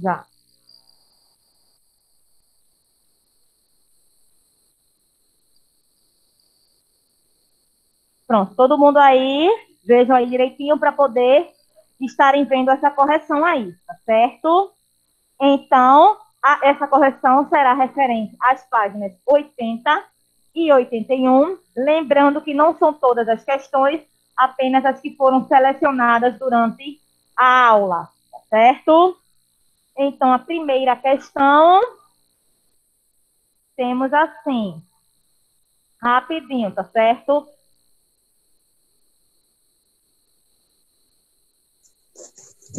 Já. Pronto, todo mundo aí, vejam aí direitinho para poder estarem vendo essa correção aí, tá certo? Então, essa correção será referente às páginas 80 e 81, lembrando que não são todas as questões, apenas as que foram selecionadas durante a aula, tá certo? Então, a primeira questão, temos assim, rapidinho, tá certo?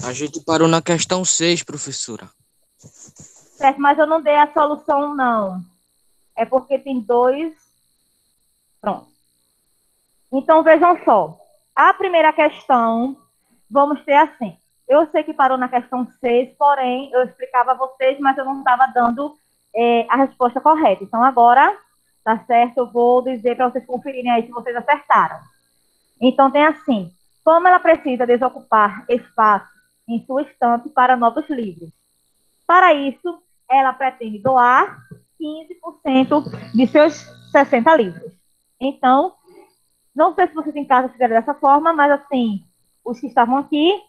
A gente parou na questão 6, professora. Certo, mas eu não dei a solução, não. É porque tem dois. Pronto. Então, vejam só. A primeira questão, vamos ter assim. Eu sei que parou na questão 6, porém, eu explicava a vocês, mas eu não estava dando a resposta correta. Então, agora, tá certo? Eu vou dizer para vocês conferirem aí se vocês acertaram. Então, tem assim. Como ela precisa desocupar espaço em sua estante para novos livros? Para isso, ela pretende doar 15% de seus 60 livros. Então, não sei se vocês em casa fizeram dessa forma, mas assim, os que estavam aqui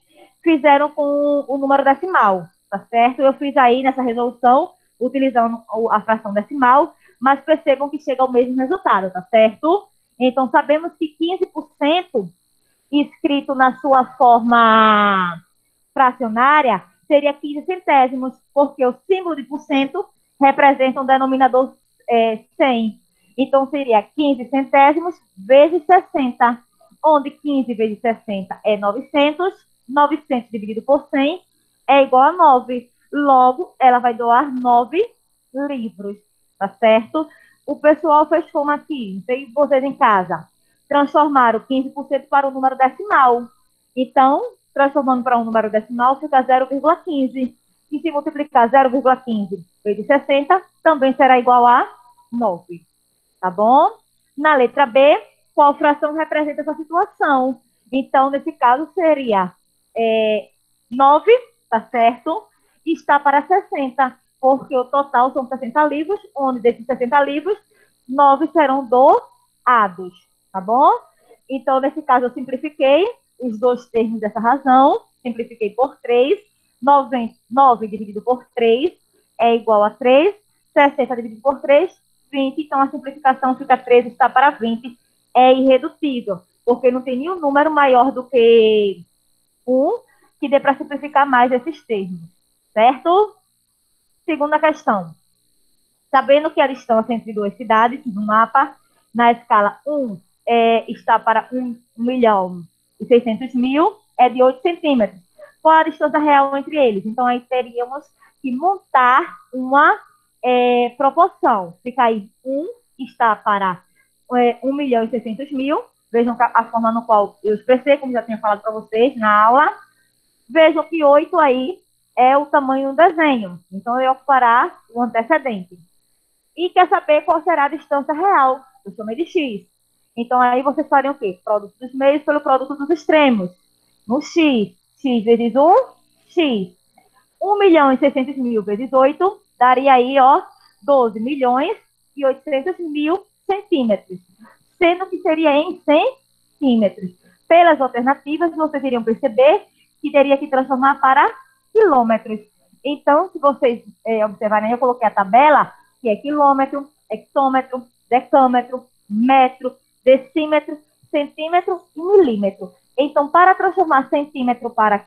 fizeram com o número decimal, tá certo? Eu fiz aí nessa resolução, utilizando a fração decimal, mas percebam que chega ao mesmo resultado, tá certo? Então, sabemos que 15% escrito na sua forma fracionária seria 15 centésimos, porque o símbolo de por cento representa um denominador 100. Então, seria 15 centésimos vezes 60, onde 15 vezes 60 é 900, 900 dividido por 100 é igual a 9. Logo, ela vai doar 9 livros, tá certo? O pessoal fez como aqui, não sei vocês em casa, transformaram 15% para o número decimal. Então, transformando para um número decimal, fica 0,15. E se multiplicar 0,15 vezes 60, também será igual a 9. Tá bom? Na letra B, qual fração representa essa situação? Então, nesse caso, seria 9, tá certo? E está para 60, porque o total são 60 livros, onde desses 60 livros, 9 serão doados, tá bom? Então, nesse caso, eu simplifiquei os dois termos dessa razão, simplifiquei por 3, 9 dividido por 3 é igual a 3, 60 dividido por 3, 20, então a simplificação fica 13 está para 20, é irredutível, porque não tem nenhum número maior do que 1 que dê para simplificar mais esses termos, certo? Segunda questão. Sabendo que a distância entre duas cidades no mapa, na escala 1, está para 1.600.000, é de 8 centímetros. Qual a distância real entre eles? Então, aí teríamos que montar uma proporção. Fica aí 1 está para 1.600.000. Vejam a forma no qual eu expressei, como já tinha falado para vocês na aula. Vejam que 8 aí é o tamanho do desenho. Então, eu vou parar o antecedente. E quer saber qual será a distância real. Eu chamei de x. Então, aí vocês fariam o quê? Produto dos meios pelo produto dos extremos. No x, x vezes 1, x. 1.600.000 vezes 8 daria aí, ó, 12.800.000 centímetros. Sendo que seria em centímetros. Pelas alternativas, vocês iriam perceber que teria que transformar para quilômetros. Então, se vocês observarem, eu coloquei a tabela, que é quilômetro, hectômetro, decâmetro, metro, decímetro, centímetro e milímetro. Então, para transformar centímetro para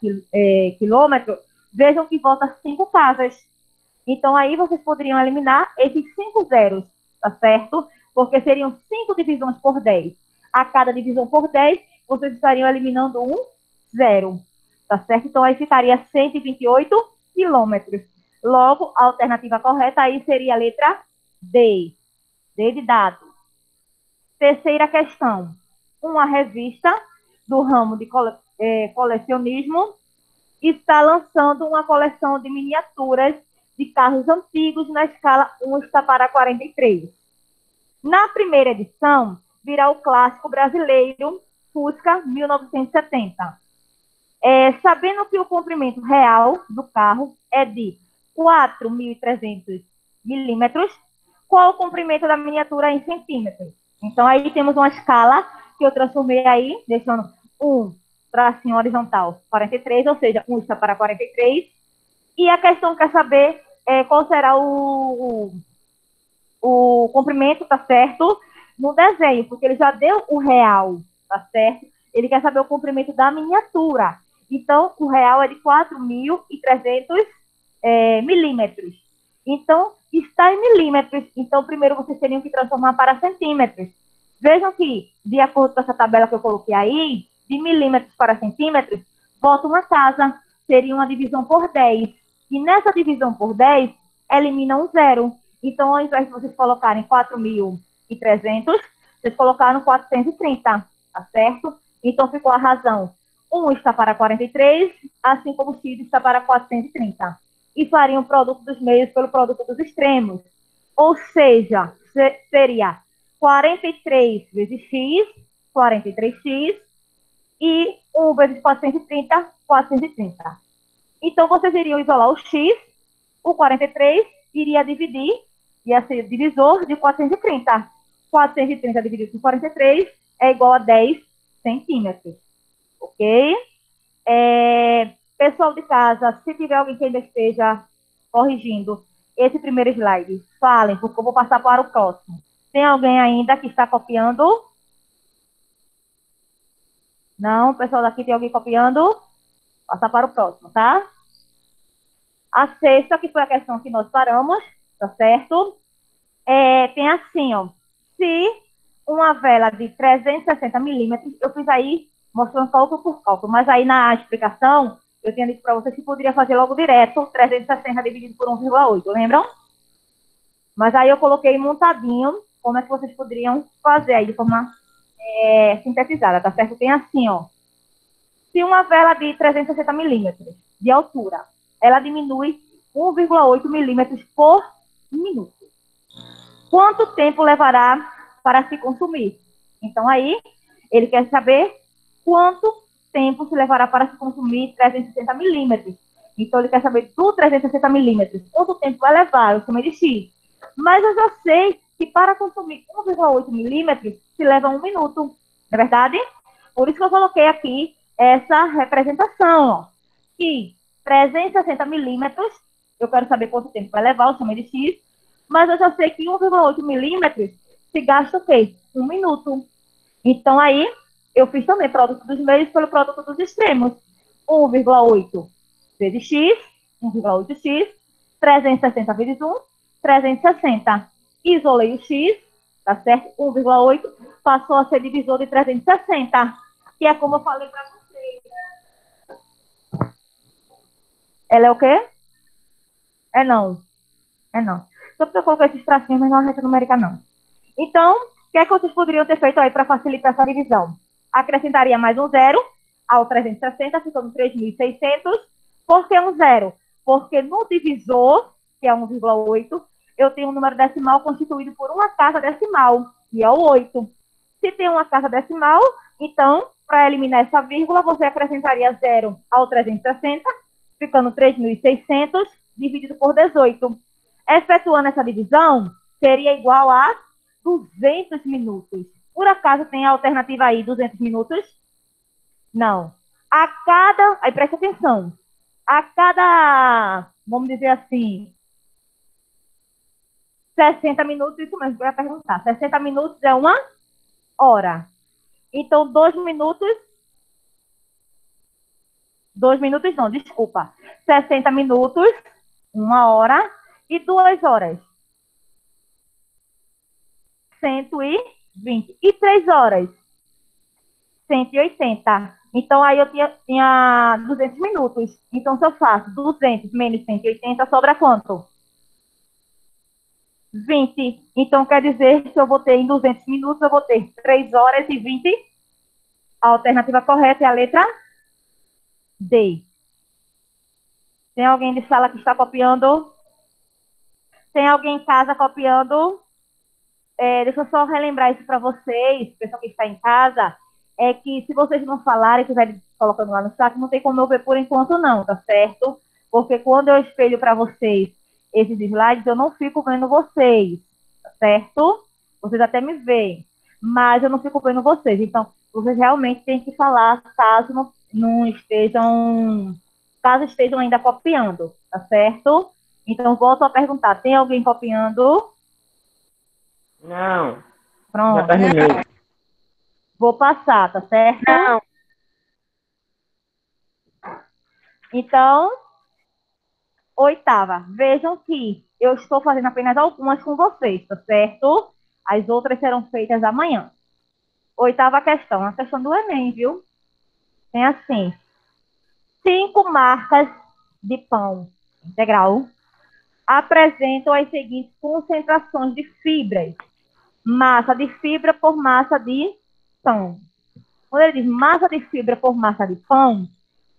quilômetro, vejam que volta 5 casas. Então, aí vocês poderiam eliminar esses 5 zeros, tá certo? Porque seriam 5 divisões por 10. A cada divisão por 10, vocês estariam eliminando um zero, tá certo? Então, aí ficaria 128 quilômetros. Logo, a alternativa correta aí seria a letra D. D de dado. Terceira questão. Uma revista do ramo de colecionismo está lançando uma coleção de miniaturas de carros antigos na escala 1 está para 43. Na primeira edição, virá o clássico brasileiro Fusca 1970. Sabendo que o comprimento real do carro é de 4.300 milímetros. Qual o comprimento da miniatura em centímetros? Então, aí temos uma escala que eu transformei aí, deixando um tracinho horizontal 43, ou seja, 1 está para 43. E a questão quer saber qual será o comprimento, tá certo? No desenho, porque ele já deu o real, tá certo? Ele quer saber o comprimento da miniatura. Então, o real é de 4.300 milímetros. Então, está em milímetros. Então, primeiro vocês teriam que transformar para centímetros. Vejam que, de acordo com essa tabela que eu coloquei aí, de milímetros para centímetros, volta uma casa, seria uma divisão por 10. E nessa divisão por 10, elimina um zero. Então, ao invés de vocês colocarem 4.300, vocês colocaram 430, tá certo? Então, ficou a razão. 1 está para 43, assim como o x está para 430. E fariam o produto dos meios pelo produto dos extremos. Ou seja, seria 43 vezes x, 43x, e 1 vezes 430, 430. Então, vocês iriam isolar o x, o 43 iria dividir, ia ser divisor de 430. 430 dividido por 43 é igual a 10 centímetros. Ok? Pessoal de casa, se tiver alguém que ainda esteja corrigindo esse primeiro slide, falem, porque eu vou passar para o próximo. Tem alguém ainda que está copiando? Não, pessoal daqui tem alguém copiando? Passar para o próximo, tá? A sexta, que foi a questão que nós paramos, tá certo? Tem assim, ó. Se uma vela de 360 milímetros, eu fiz aí mostrando cálculo por cálculo, mas aí na explicação, eu tinha dito para vocês que poderia fazer logo direto, 360 dividido por 1,8, lembram? Mas aí eu coloquei montadinho, como é que vocês poderiam fazer aí de forma sintetizada, tá certo? Tem assim, ó. Se uma vela de 360 milímetros de altura, ela diminui 1,8 milímetros por minuto. Quanto tempo levará para se consumir? Então, aí, ele quer saber quanto tempo se levará para se consumir 360 milímetros. Então, ele quer saber do 360 milímetros, quanto tempo vai levar, eu chamei de X. Mas eu já sei que para consumir 1,8 milímetros, se leva 1 minuto, não é verdade? Por isso que eu coloquei aqui essa representação, ó, que 360 milímetros, eu quero saber quanto tempo vai levar, eu chamei de X, mas eu já sei que 1,8 milímetros se gasta o quê? 1 minuto. Então, aí, eu fiz também produto dos meios pelo produto dos extremos. 1,8 vezes x, 1,8x, 360 vezes 1, 360. Isolei o x, tá certo? 1,8 passou a ser divisor de 360, que é como eu falei para vocês. Ela é o quê? É não. É não. Só porque eu coloquei esses tracinhos, mas não é reta numérica, não. Então, o que é que vocês poderiam ter feito aí para facilitar essa divisão? Acrescentaria mais um zero ao 360, ficando 3.600. Por que um zero? Porque no divisor, que é 1,8, eu tenho um número decimal constituído por uma casa decimal, que é o 8. Se tem uma casa decimal, então, para eliminar essa vírgula, você acrescentaria zero ao 360, ficando 3.600 dividido por 18. Efetuando essa divisão, seria igual a 200 minutos. Por acaso tem a alternativa aí, 200 minutos? Não. Aí presta atenção, a cada, vamos dizer assim, 60 minutos, isso mesmo que eu ia perguntar, 60 minutos é uma hora. Então, 2 minutos não, desculpa, 60 minutos, uma hora, e 2 horas, 120. E 3 horas, 180. Então, aí eu tinha 200 minutos. Então, se eu faço 200 menos 180, sobra quanto? 20. Então, quer dizer que eu vou ter em 200 minutos, eu vou ter 3 horas e 20. A alternativa correta é a letra D. Tem alguém de sala que está copiando? Tem alguém em casa copiando? Deixa eu só relembrar isso para vocês, pessoal que está em casa, que se vocês não falarem, estiverem colocando lá no chat, não tem como eu ver por enquanto não, tá certo? Porque quando eu espelho para vocês esses slides, eu não fico vendo vocês, tá certo? Vocês até me veem, mas eu não fico vendo vocês. Então, vocês realmente têm que falar caso não estejam, caso estejam ainda copiando, tá certo? Então, volto a perguntar, tem alguém copiando? Não, já Pronto. terminei. Vou passar, tá certo? Não. Então, oitava. Vejam que eu estou fazendo apenas algumas com vocês, tá certo? As outras serão feitas amanhã. Oitava questão, a questão do Enem, viu? Tem assim, 5 marcas de pão integral apresentam as seguintes concentrações de fibras. Massa de fibra por massa de pão. Quando ele diz massa de fibra por massa de pão,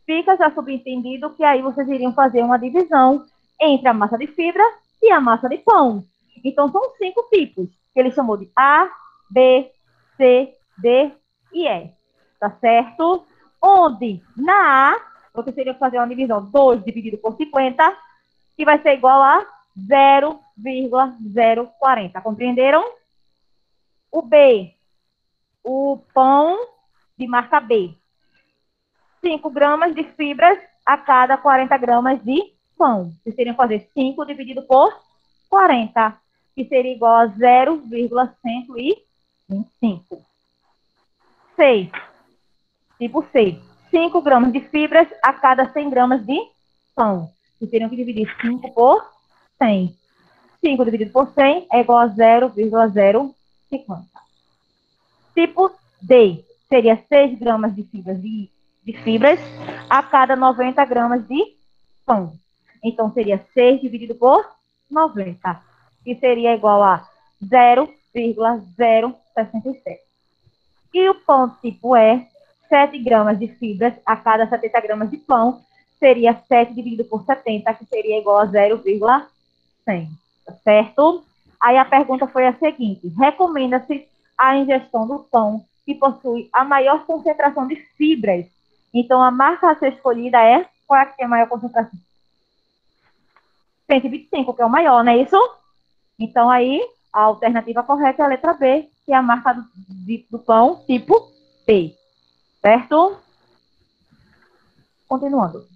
fica já subentendido que aí vocês iriam fazer uma divisão entre a massa de fibra e a massa de pão. Então, são 5 tipos, que ele chamou de A, B, C, D e E. Tá certo? Onde, na A, você teria que fazer uma divisão 2 dividido por 50, que vai ser igual a 0,040. Compreenderam? O B, o pão de marca B. 5 gramas de fibras a cada 40 gramas de pão. Vocês teriam que fazer 5 dividido por 40, que seria igual a 0,125. 6. Tipo C. 5 gramas de fibras a cada 100 gramas de pão. Vocês teriam que dividir 5 por 100. 5 dividido por 100 é igual a 0,050. Tipo D. Seria 6 gramas de fibras a cada 90 gramas de pão. Então, seria 6 dividido por 90, que seria igual a 0,067. E o pão tipo E, 7 gramas de fibras a cada 70 gramas de pão, seria 7 dividido por 70, que seria igual a 0,100. Tá certo? Aí a pergunta foi a seguinte: recomenda-se a ingestão do pão que possui a maior concentração de fibras. Então, a marca a ser escolhida é, qual é a que tem a maior concentração? 125, que é o maior, não é isso? Então, aí, a alternativa correta é a letra B, que é a marca do pão tipo P. Certo? Continuando.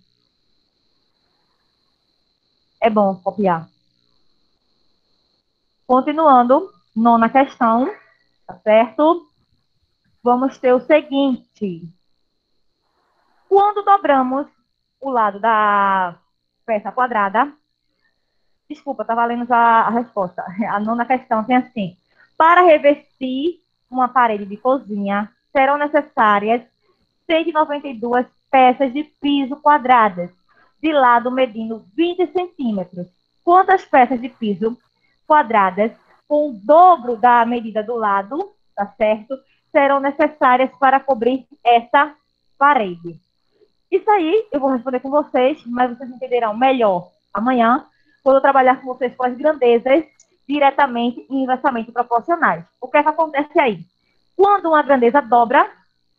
É bom copiar. Continuando, nona questão, tá certo? Vamos ter o seguinte. Quando dobramos o lado da peça quadrada, desculpa, estava lendo já a resposta. A nona questão tem assim: para revestir uma parede de cozinha, serão necessárias 192 peças de piso quadradas, de lado medindo 20 centímetros. Quantas peças de piso quadradas, com o dobro da medida do lado, tá certo, serão necessárias para cobrir essa parede? Isso aí eu vou responder com vocês, mas vocês entenderão melhor amanhã, quando eu trabalhar com vocês com as grandezas diretamente e inversamente proporcionais. O que é que acontece aí? Quando uma grandeza dobra,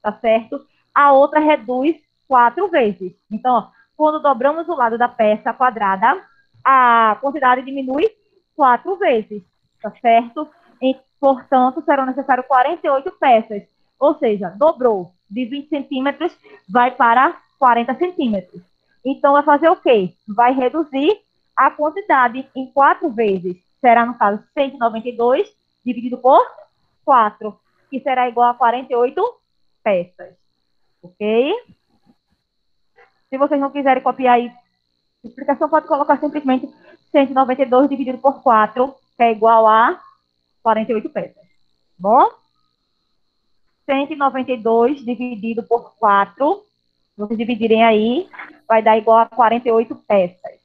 tá certo? A outra reduz 4 vezes. Então, ó, quando dobramos o lado da peça quadrada, a quantidade diminui 4 vezes, tá certo? E, portanto, serão necessárias 48 peças. Ou seja, dobrou de 20 centímetros, vai para 40 centímetros. Então, vai fazer o quê? Vai reduzir a quantidade em 4 vezes. Será, no caso, 192 dividido por 4, que será igual a 48 peças. Ok? Se vocês não quiserem copiar aí a explicação, pode colocar simplesmente 192 dividido por 4, que é igual a 48 peças. Bom? 192 dividido por 4, se vocês dividirem aí, vai dar igual a 48 peças.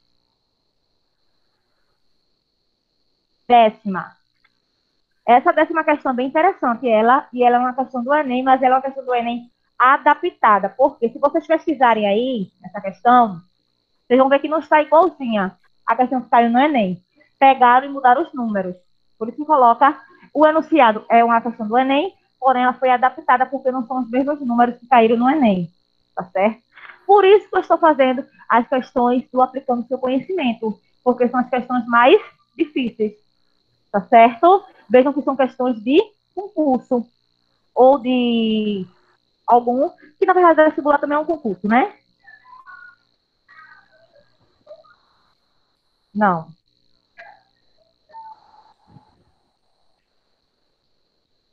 Décima. Essa décima questão é bem interessante, e ela é uma questão do Enem, mas ela é uma questão do Enem adaptada, porque se vocês pesquisarem aí, essa questão, vocês vão ver que não está igualzinha a questão que caiu no Enem. Pegaram e mudaram os números. Por isso que coloca, o enunciado é uma questão do Enem, porém ela foi adaptada porque não são os mesmos números que caíram no Enem, tá certo? por isso que eu estou fazendo as questões do aplicando seu conhecimento, porque são as questões mais difíceis, tá certo? Vejam que são questões de concurso, ou de algum, que na verdade vestibular também é um concurso, né? Não.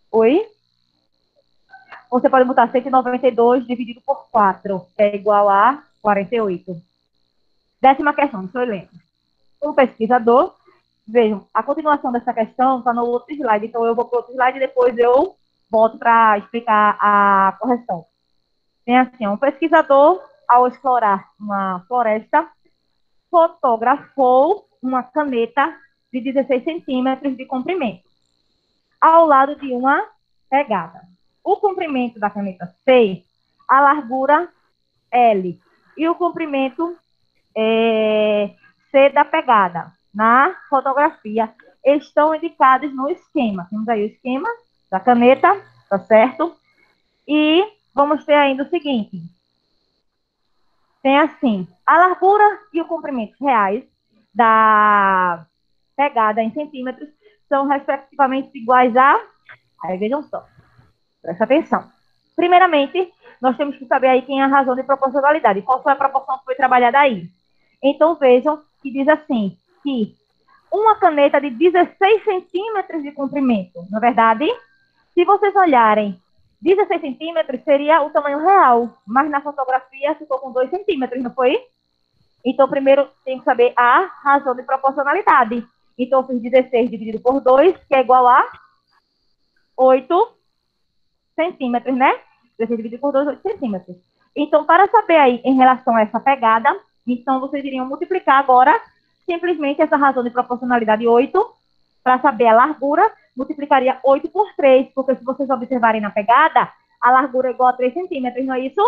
Oi? Você pode botar 192 dividido por 4, que é igual a 48. Décima questão, deixa eu ler. O pesquisador, vejam, a continuação dessa questão está no outro slide, então eu vou para o outro slide e depois eu volto para explicar a correção. Tem assim, um pesquisador, ao explorar uma floresta, fotografou uma caneta de 16 centímetros de comprimento, ao lado de uma pegada. O comprimento da caneta C, a largura L, e o comprimento C da pegada, na fotografia, estão indicados no esquema. Temos aí o esquema da caneta, tá certo? E vamos ter ainda o seguinte, tem assim, a largura e o comprimento reais da pegada em centímetros são respectivamente iguais a... Aí vejam só, presta atenção. Primeiramente, nós temos que saber aí quem é a razão de proporcionalidade. Qual foi a proporção que foi trabalhada aí? Então, vejam que diz assim, que uma caneta de 16 centímetros de comprimento, na verdade, se vocês olharem, 16 centímetros seria o tamanho real, mas na fotografia ficou com 2 centímetros, não foi? Então, primeiro tem que saber a razão de proporcionalidade. Então, eu fiz 16 dividido por 2, que é igual a 8 centímetros, né? 16 dividido por 2, 8 centímetros. Então, para saber aí em relação a essa pegada, então vocês iriam multiplicar agora simplesmente essa razão de proporcionalidade 8, para saber a largura, multiplicaria 8 por 3, porque se vocês observarem na pegada, a largura é igual a 3 centímetros, não é isso?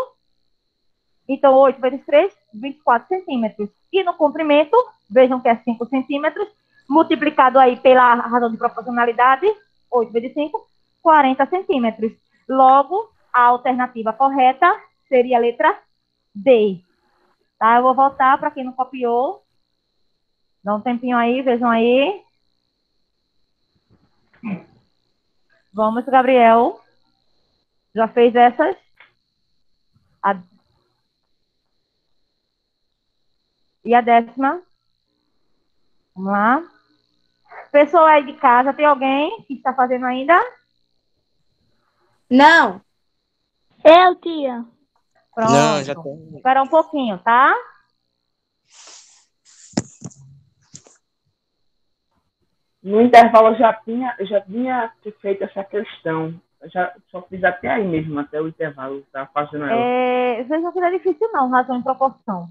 Então, 8 vezes 3, 24 centímetros. E no comprimento, vejam que é 5 centímetros, multiplicado aí pela razão de proporcionalidade, 8 vezes 5, 40 centímetros. Logo, a alternativa correta seria a letra D. Tá? Eu vou voltar para quem não copiou. Dá um tempinho aí, vejam aí. Vamos, Gabriel. Já fez essas? E a décima? Vamos lá. Pessoal aí de casa, tem alguém que está fazendo ainda? Não. Eu, tia. Pronto. Não, já tô. Espera um pouquinho, tá? No intervalo eu já tinha feito essa questão. Eu já só fiz até aí mesmo, até o intervalo, estava fazendo ela. Vejam que não é difícil não, razão e proporção.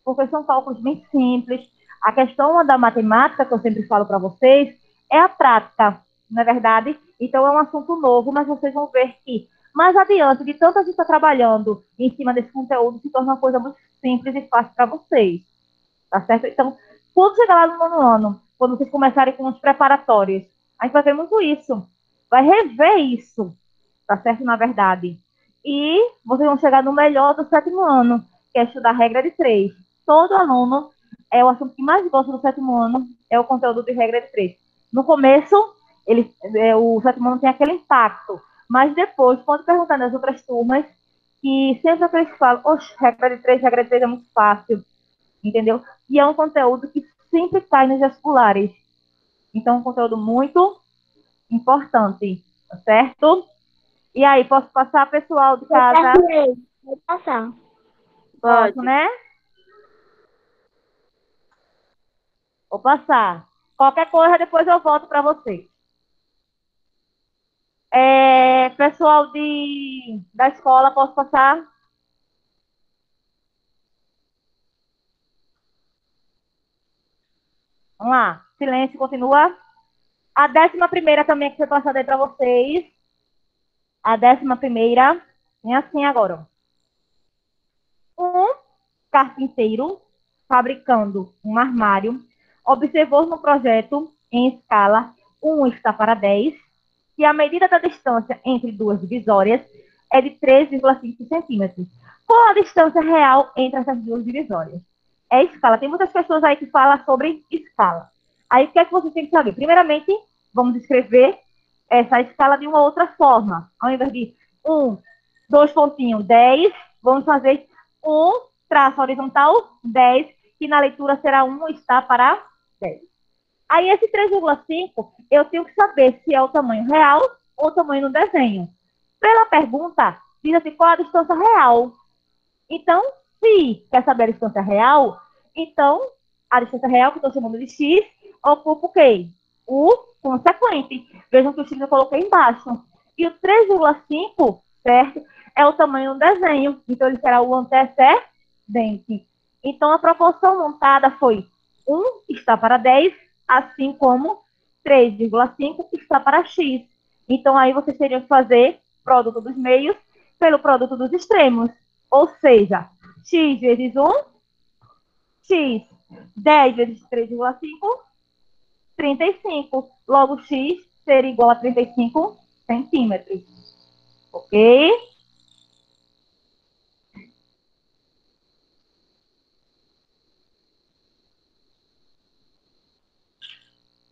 Porque são cálculos bem simples. A questão da matemática, que eu sempre falo para vocês, é a prática, não é verdade? Então é um assunto novo, mas vocês vão ver que mais adiante, de tanto a gente estar trabalhando em cima desse conteúdo, se torna uma coisa muito simples e fácil para vocês. Tá certo? Então, quando chegar lá no nono ano, quando vocês começarem com os preparatórios, a gente vai ver muito isso. Vai rever isso, tá certo? Na verdade. E vocês vão chegar no melhor do sétimo ano, que é estudar a regra de 3. Todo aluno, é o assunto que mais gosta do sétimo ano, é o conteúdo de regra de 3. No começo, o sétimo ano tem aquele impacto, mas depois, quando perguntar nas outras turmas, que sempre que eles falam, oxe, regra de 3 é muito fácil, entendeu? E é um conteúdo que sempre cai nos vestibulares. Então, é um conteúdo muito importante, tá certo? E aí, posso passar, pessoal de casa? Pode passar. Posso, né? Vou passar. Qualquer coisa, depois eu volto para vocês. Pessoal da escola, posso passar? Vamos lá. Silêncio, continua. A 11ª também que foi passada aí para vocês. A 11ª. É assim agora. Um carpinteiro fabricando um armário observou no projeto em escala 1:10 que a medida da distância entre duas divisórias é de 3,5 centímetros. Qual a distância real entre essas duas divisórias? É escala. Tem muitas pessoas aí que falam sobre escala. Aí, o que é que você tem que saber? Primeiramente, vamos escrever essa escala de uma outra forma. Ao invés de 1, 2 pontinhos, 10, vamos fazer um traço horizontal, 10, que na leitura será 1 está para 10. Aí, esse 3,5, eu tenho que saber se é o tamanho real ou o tamanho no desenho. Pela pergunta, diz assim, qual a distância real? Então, se quer saber a distância real, então, a distância real, que eu estou chamando de x, ocupa o quê? O consequente. Vejam que o x eu coloquei embaixo. E o 3,5, certo? É o tamanho do desenho. Então, ele será o antecedente. Então, a proporção montada foi 1 está para 10, assim como 3,5 está para x. Então, aí vocês teriam que fazer produto dos meios pelo produto dos extremos. Ou seja, x vezes 1, x, 10 vezes 3,5, 35. Logo, x seria igual a 35 centímetros. Ok?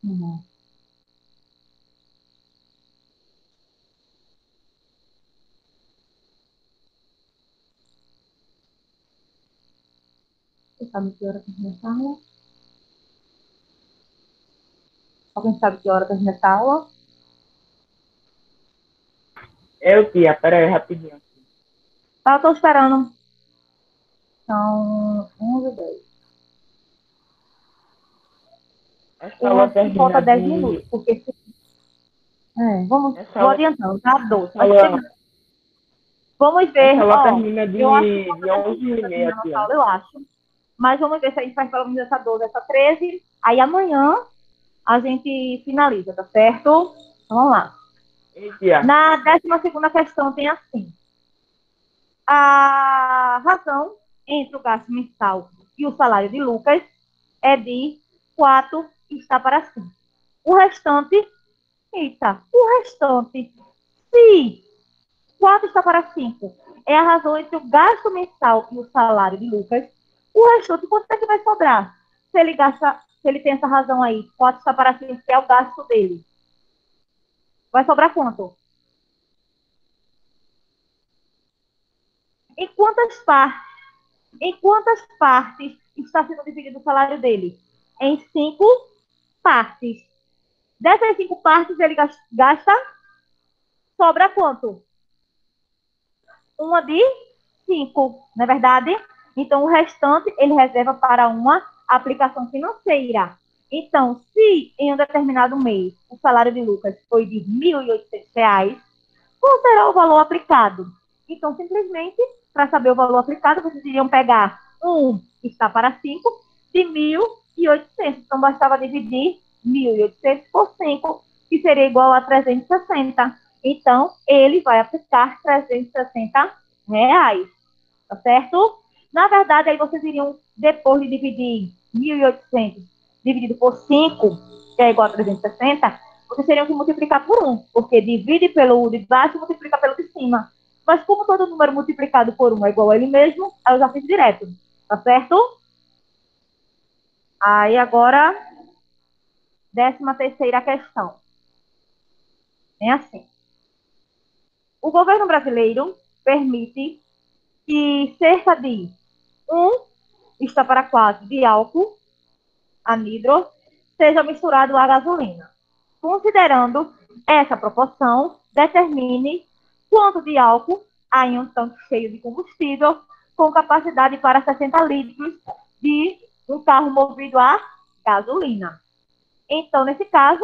Uhum. Você sabe que hora termina essa aula? Alguém sabe que hora termina essa aula? Eu, tia, peraí, rapidinho. Tá, eu tô esperando. São 11h10. Essa Eu aula acho que falta termina 10 de. minutos, porque Essa vou aula, adiantando, tá? 12. essa Mas aula, vamos essa ver, aula ó. termina Eu acho que de falta 10 minutos para 11h30, terminar a nossa tia. aula, eu acho. Mas vamos ver se a gente faz pelo menos essa 12, essa 13. Aí amanhã a gente finaliza, tá certo? Então, vamos lá. Ei, tia. Na 12ª questão tem assim. A razão entre o gasto mensal e o salário de Lucas é de 4 está para 5. O restante, o restante, se 4 está para 5 é a razão entre o gasto mensal e o salário de Lucas, o restante, quanto é que vai sobrar? Se ele tem essa razão aí, 4 está para 5, que é o gasto dele. Vai sobrar quanto? Em quantas partes? Em quantas partes está sendo dividido o salário dele? Em 5 partes. Dessas 5 partes, ele gasta, sobra quanto? Uma de 5, não é verdade? Então, o restante ele reserva para uma aplicação financeira. Então, se em um determinado mês o salário de Lucas foi de R$ 1.800, qual será o valor aplicado? Então, simplesmente, para saber o valor aplicado, vocês iriam pegar 1 está para 5 de 1.800. Então, bastava dividir 1.800 por 5, que seria igual a 360. Então, ele vai aplicar R$ 360, tá certo? Na verdade, aí vocês iriam, depois de dividir 1.800 dividido por 5, que é igual a 360, vocês teriam que multiplicar por 1, porque divide pelo de baixo e multiplica pelo de cima. Mas como todo número multiplicado por 1 é igual a ele mesmo, aí eu já fiz direto, tá certo? Aí agora, 13ª questão. É assim. O governo brasileiro permite que cerca de 1 está para 4 de álcool anidro seja misturado à gasolina. Considerando essa proporção, determine quanto de álcool há em um tanque cheio de combustível com capacidade para 60 litros de um carro movido a gasolina. Então, nesse caso,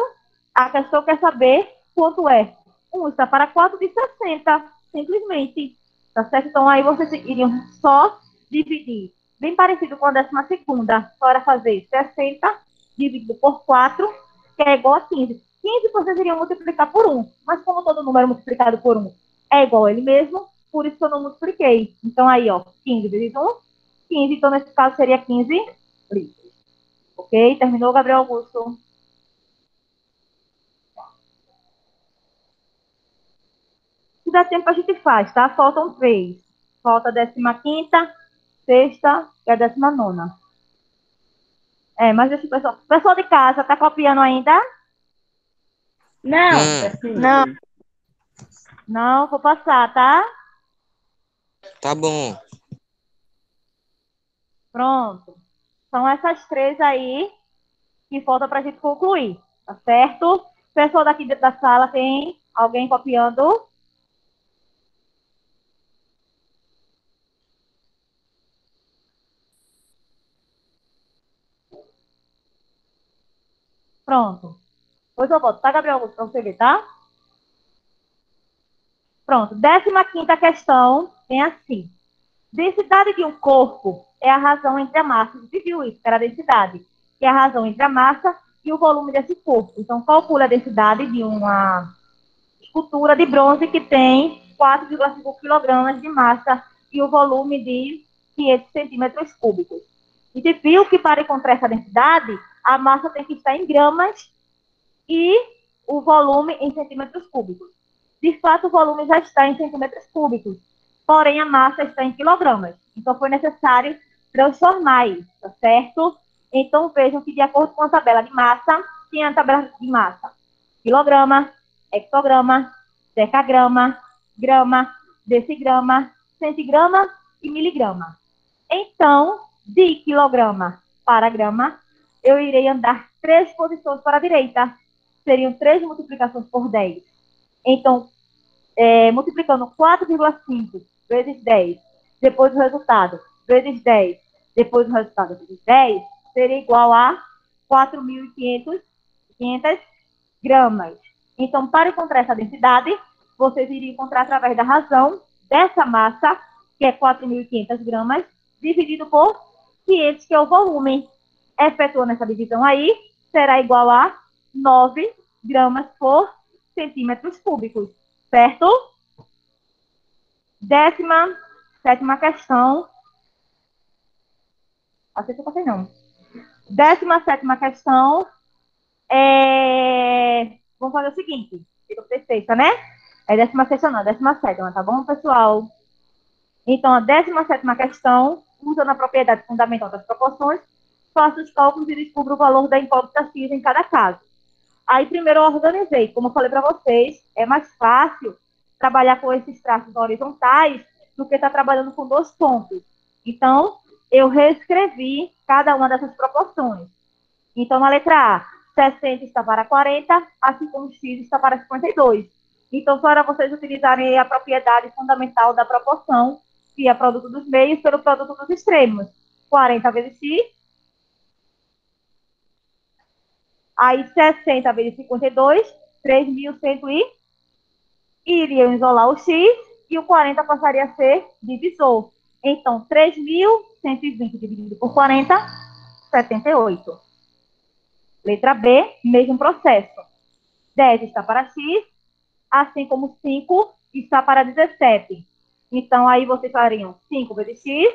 a questão quer saber quanto é. 1 está para 4 de 60, simplesmente. Tá certo? Então, aí vocês iriam só dividir. Bem parecido com a 12ª. Só era fazer 60 dividido por 4, que é igual a 15. 15 vocês iriam multiplicar por 1. Mas como todo número multiplicado por 1 é igual a ele mesmo, por isso que eu não multipliquei. Então, aí, ó, 15 vezes 1, 15. Então, nesse caso, seria 15 litros. Ok? Terminou, Gabriel Augusto? Se dá tempo, a gente faz, tá? Faltam 3. Falta a 15ª, sexta e a 19ª. Mas esse pessoal de casa tá copiando ainda? Não. Não. Não, vou passar, tá? Tá bom. Pronto. São essas 3 aí que falta pra gente concluir, tá certo? Pessoal daqui dentro da sala, tem alguém copiando? Pronto. Pois eu volto, tá, Gabriel Augusto, pra você ver, tá? Pronto. 15ª questão tem assim. Densidade de um corpo é a razão entre a massa. Você viu isso? Era a densidade. Que é a razão entre a massa e o volume desse corpo. Então, calcule a densidade de uma escultura de bronze que tem 4,5 kg de massa e o volume de 500 centímetros cúbicos. E você viu que para encontrar essa densidade, a massa tem que estar em gramas e o volume em centímetros cúbicos. De fato, o volume já está em centímetros cúbicos, porém a massa está em quilogramas. Então, foi necessário transformar isso, tá certo? Então, vejam que, de acordo com a tabela de massa, tem a tabela de massa: quilograma, hectograma, decagrama, grama, decigrama, centigrama e miligrama. Então, de quilograma para grama, eu irei andar 3 posições para a direita. Seriam 3 multiplicações por 10. Então, multiplicando 4,5 vezes 10, depois o resultado, vezes 10, depois o resultado vezes 10, seria igual a 4.500 gramas. Então, para encontrar essa densidade, vocês iriam encontrar através da razão dessa massa, que é 4.500 gramas, dividido por 500, que é o volume. Efetuando essa divisão aí, será igual a 9 gramas por centímetros cúbicos, certo? 17ª questão. Acho que eu passei não. 17ª questão. Vamos fazer o seguinte. Ficou sexta, né? É 16ª não, 17ª, tá bom, pessoal? Então, a 17ª questão, usando a propriedade fundamental das proporções, faça os cálculos e descubra o valor da incógnita X em cada caso. Aí, primeiro, eu organizei. Como eu falei para vocês, é mais fácil trabalhar com esses traços horizontais do que estar trabalhando com 2 pontos. Então, eu reescrevi cada uma dessas proporções. Então, na letra A, 60 está para 40, assim como X está para 52. Então, para vocês utilizarem a propriedade fundamental da proporção, que é produto dos meios pelo produto dos extremos. 40 vezes X, aí 60 vezes 52, 3.100 iriam isolar o X e o 40 passaria a ser divisor. Então, 3.120 dividido por 40, 78. Letra B, mesmo processo. 10 está para X, assim como 5 está para 17. Então, aí vocês fariam 5 vezes X,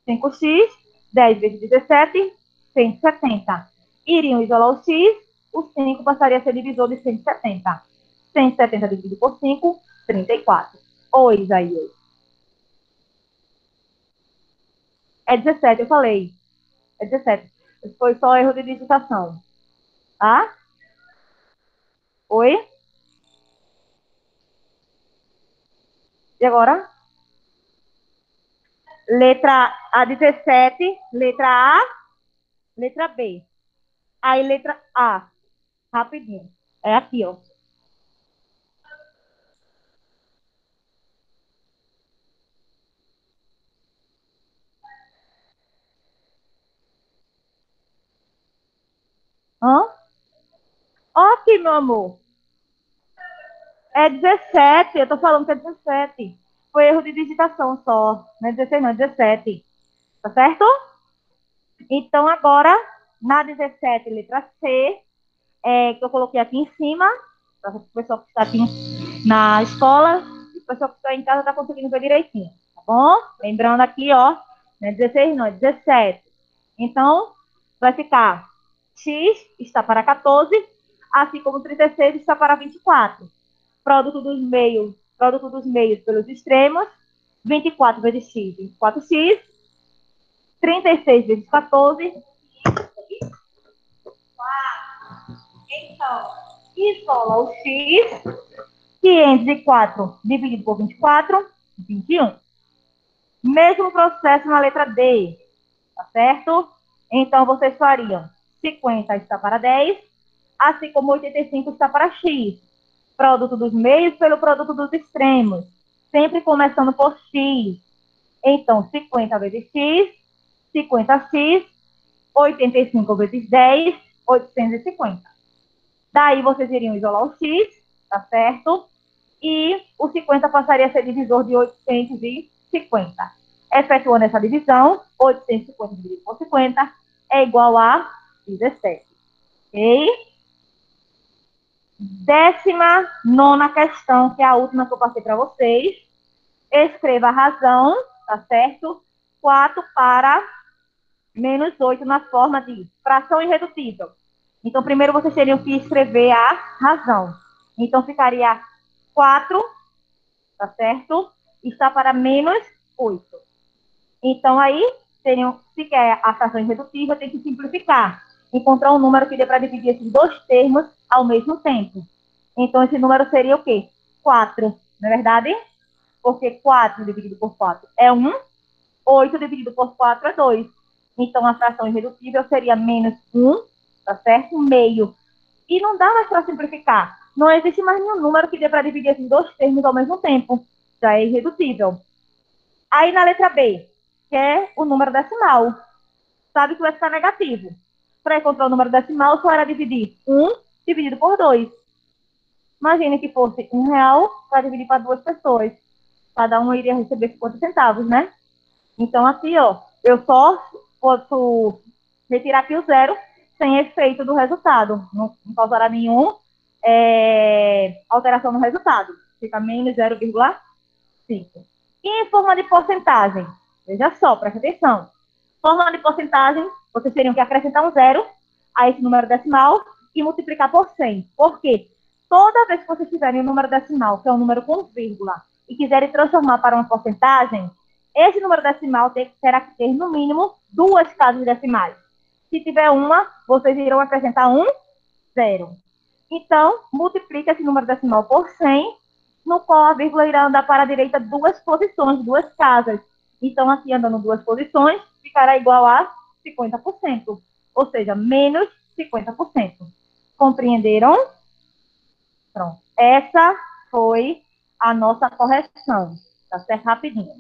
5x, 10 vezes 17, 170. Iriam isolar o X, o 5 passaria a ser divisor de 170. 170 dividido por 5, 34. Oi, Isaías. É 17, eu falei. É 17. Foi só erro de digitação. Tá? Oi? E agora? Letra A, 17. Letra A. Letra B. Aí, letra A. Rapidinho. É aqui, ó. Hã? Ó aqui, meu amor. É 17. Eu tô falando que é 17. Foi erro de digitação só. Não é 16, não, é 17. Tá certo? Então, agora, na 17, letra C, que eu coloquei aqui em cima, para o pessoal que está aqui na escola, e o pessoal que está em casa está conseguindo ver direitinho, tá bom? Lembrando aqui, ó, não é 16, não, é 17. Então, vai ficar X está para 14, assim como 36 está para 24. Produto dos meios pelos extremos, 24 vezes x, 24x. 36 vezes 14. Então, isola o x. 504 dividido por 24, 21. Mesmo processo na letra D, tá certo? Então, vocês fariam 50 está para 10, assim como 85 está para x. Produto dos meios pelo produto dos extremos, sempre começando por x. Então, 50 vezes x, 50x, 85 vezes 10, 850. Daí, vocês iriam isolar o x, tá certo? E o 50 passaria a ser divisor de 850. Efetuando essa divisão, 850 dividido por 50 é igual a 17. Ok? 19ª questão, que é a última que eu passei para vocês. Escreva a razão, tá certo? 4 para menos 8 na forma de fração irredutível. Então, primeiro vocês teriam que escrever a razão. Então, ficaria 4, tá certo? Está para menos 8. Então, aí, se quer a fração irredutível, tem que simplificar. Encontrar um número que dê para dividir esses dois termos ao mesmo tempo. Então, esse número seria o quê? 4, não é verdade? Porque 4 dividido por 4 é 1, 8 dividido por 4 é 2. Então, a fração irredutível seria menos 1, tá certo? Meio. E não dá mais para simplificar. Não existe mais nenhum número que dê para dividir esses dois termos ao mesmo tempo. Já é irredutível. Aí, na letra B, que é o número decimal. Sabe que vai ficar negativo. Para encontrar o número decimal, só era dividir 1 dividido por 2. Imagine que fosse R$1 para dividir para 2 pessoas. Cada um iria receber 50 centavos, né? Então, assim, ó, eu só posso retirar aqui o zero sem efeito do resultado. Não causará nenhum alteração no resultado. Fica menos 0,5. E em forma de porcentagem? Veja só, presta atenção. Forma de porcentagem, vocês teriam que acrescentar um zero a esse número decimal e multiplicar por 100. Por quê? Toda vez que vocês tiverem um número decimal, que é um número com vírgula, e quiserem transformar para uma porcentagem, esse número decimal terá que ter, no mínimo, 2 casas decimais. Se tiver uma, vocês irão acrescentar um zero. Então, multiplica esse número decimal por 100, no qual a vírgula irá andar para a direita 2 posições, 2 casas. Então, assim, andando 2 posições, ficará igual a 50%. Ou seja, menos 50%. Compreenderam? Pronto. Essa foi a nossa correção. Tá certo? Rapidinho.